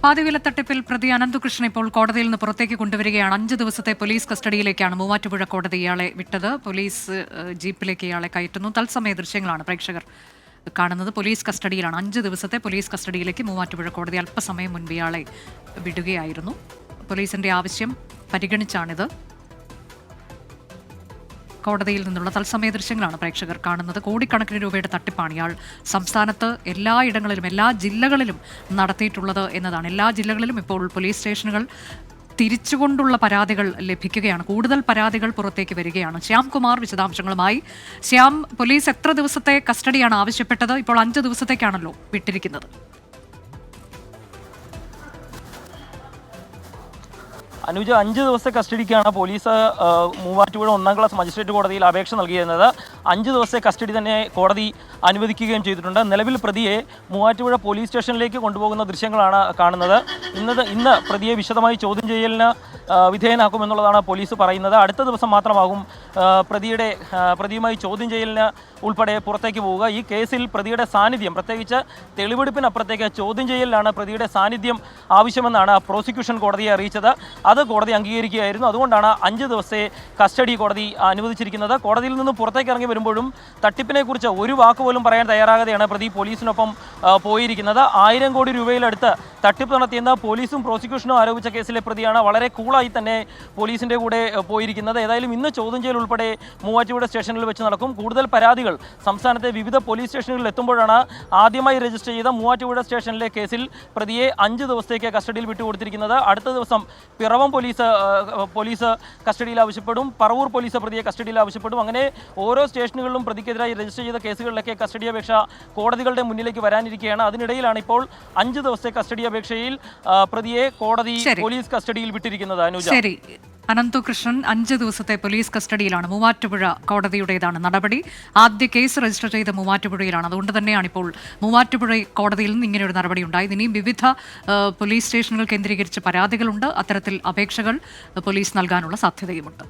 പാതിവില തട്ടിപ്പിൽ പ്രതി അനന്തകൃഷ്ണൻ ഇപ്പോൾ കോടതിയിൽ നിന്ന് പുറത്തേക്ക് കൊണ്ടുവരികയാണ്. 5 ദിവസത്തെ പോലീസ് കസ്റ്റഡിയിലേക്കാണ് മൂവാറ്റുപുഴ കോടതി ഇയാളെ വിട്ടത്. പോലീസ് ജീപ്പിലേക്ക് ഇയാളെ കയറ്റുന്നു. തത്സമയ ദൃശ്യങ്ങളാണ് പ്രേക്ഷകർ കാണുന്നത്. പോലീസ് കസ്റ്റഡിയിലാണ്. 5 ദിവസത്തെ പോലീസ് കസ്റ്റഡിയിലേക്ക് മൂവാറ്റുപുഴ കോടതി അല്പസമയം മുൻപ് ഇയാളെ വിടുകയായിരുന്നു. പോലീസിന്റെ ആവശ്യം പരിഗണിച്ചാണിത്. കോടതിയിൽ നിന്നുള്ള തത്സമയ ദൃശ്യങ്ങളാണ് പ്രേക്ഷകർ കാണുന്നത്. കോടിക്കണക്കിന് രൂപയുടെ തട്ടിപ്പാണ് ഇയാൾ സംസ്ഥാനത്ത് എല്ലായിടങ്ങളിലും എല്ലാ ജില്ലകളിലും നടത്തിയിട്ടുള്ളത് എന്നതാണ്. എല്ലാ ജില്ലകളിലും ഇപ്പോൾ പോലീസ് സ്റ്റേഷനുകൾ തിരിച്ചുകൊണ്ടുള്ള പരാതികൾ ലഭിക്കുകയാണ്. കൂടുതൽ പരാതികൾ പുറത്തേക്ക് വരികയാണ്. ശ്യാംകുമാർ വിശദാംശങ്ങളുമായി. ശ്യാം, പോലീസ് എത്ര ദിവസത്തെ കസ്റ്റഡിയാണ് ആവശ്യപ്പെട്ടത്? ഇപ്പോൾ 5 ദിവസത്തേക്കാണല്ലോ വിട്ടിരിക്കുന്നത്. അനുജ 5 ദിവസത്തെ കസ്റ്റഡിക്കാണ് പോലീസ് മൂവാറ്റുപുഴ 1ാം ക്ലാസ് മജിസ്ട്രേറ്റ് കോടതിയിൽ അപേക്ഷ നൽകിയിരുന്നത്. 5 ദിവസത്തെ കസ്റ്റഡി തന്നെ കോടതി അനുവദിക്കുകയും ചെയ്തിട്ടുണ്ട്. നിലവിൽ പ്രതിയെ മൂവാറ്റുപുഴ പോലീസ് സ്റ്റേഷനിലേക്ക് കൊണ്ടുപോകുന്ന ദൃശ്യങ്ങളാണ് കാണുന്നത്. ഇന്ന് പ്രതിയെ വിശദമായി ചോദ്യം ചെയ്യലിന് വിധേയനാക്കുമെന്നുള്ളതാണ് പോലീസ് പറയുന്നത്. അടുത്ത ദിവസം മാത്രമാകും പ്രതിയുമായി ചോദ്യം ചെയ്യലിന് ഉൾപ്പെടെ പുറത്തേക്ക് പോവുക. ഈ കേസിൽ പ്രതിയുടെ സാന്നിധ്യം, പ്രത്യേകിച്ച് തെളിവെടുപ്പിനപ്പുറത്തേക്ക് ചോദ്യം ചെയ്യലിലാണ് പ്രതിയുടെ സാന്നിധ്യം ആവശ്യമെന്നാണ് പ്രോസിക്യൂഷൻ കോടതിയെ അറിയിച്ചത്. അത് കോടതി അംഗീകരിക്കുകയായിരുന്നു. അതുകൊണ്ടാണ് 5 ദിവസത്തെ കസ്റ്റഡി കോടതി അനുവദിച്ചിരിക്കുന്നത്. കോടതിയിൽ നിന്ന് പുറത്തേക്ക് ഇറങ്ങി വരുമ്പോഴും തട്ടിപ്പിനെക്കുറിച്ച് ഒരു വാക്ക് പോലും പറയാൻ തയ്യാറാകാതെയാണ് പ്രതി പോലീസിനൊപ്പം പോയിരിക്കുന്നത്. 1000 കോടി രൂപയിലടുത്ത് തട്ടിപ്പ് നടത്തിയെന്ന് പോലീസും പ്രോസിക്യൂഷനും ആരോപിച്ച കേസിലെ പ്രതിയാണ് വളരെ കൂളായി തന്നെ പോലീസിൻ്റെ കൂടെ പോയിരിക്കുന്നത്. ഏതായാലും ഇന്ന് ചോദ്യം ചെയ്യൽ ഉൾപ്പെടെ മൂവാറ്റുപുഴ സ്റ്റേഷനിൽ വെച്ച് നടക്കും. കൂടുതൽ പരാതികൾ സംസ്ഥാനത്തെ വിവിധ പോലീസ് സ്റ്റേഷനുകളിൽ എത്തുമ്പോഴാണ് ആദ്യമായി രജിസ്റ്റർ ചെയ്ത മൂവാറ്റുപുഴ സ്റ്റേഷനിലെ കേസിൽ പ്രതിയെ 5 ദിവസത്തേക്ക് കസ്റ്റഡിയിൽ വിട്ടുകൊടുത്തിരിക്കുന്നത്. അടുത്ത ദിവസം പിറവം പോലീസ് കസ്റ്റഡിയിൽ ആവശ്യപ്പെടും, പറവൂർ പോലീസ് പ്രതിയെ കസ്റ്റഡിയിൽ ആവശ്യപ്പെടും. അങ്ങനെ ഓരോ സ്റ്റേഷനുകളിലും പ്രതിക്കെതിരായി രജിസ്റ്റർ ചെയ്ത കേസുകളിലൊക്കെ കസ്റ്റഡി അപേക്ഷ കോടതികളുടെ മുന്നിലേക്ക് വരാനിരിക്കുകയാണ്. അതിനിടയിലാണ് ഇപ്പോൾ 5 ദിവസത്തെ കസ്റ്റഡി അപേക്ഷയിൽ പ്രതിയെ കോടതി പോലീസ് കസ്റ്റഡിയിൽ വിട്ടിരിക്കുന്നത്. അനുജ, അനന്തകൃഷ്ണൻ 5 ദിവസത്തെ പോലീസ് കസ്റ്റഡിയിലാണ്. മൂവാറ്റുപുഴ കോടതിയുടേതാണ് നടപടി. ആദ്യ കേസ് രജിസ്റ്റർ ചെയ്ത മൂവാറ്റുപുഴയിലാണ്. അതുകൊണ്ട് തന്നെയാണ് ഇപ്പോൾ മൂവാറ്റുപുഴ കോടതിയിൽ നിന്ന് ഇങ്ങനെയൊരു നടപടി ഉണ്ടായത്. ഇനിയും വിവിധ പോലീസ് സ്റ്റേഷനുകൾ കേന്ദ്രീകരിച്ച് പരാതികളുണ്ട്. അത്തരത്തിൽ അപേക്ഷകൾ പോലീസ് നൽകാനുള്ള സാധ്യതയുമുണ്ട്.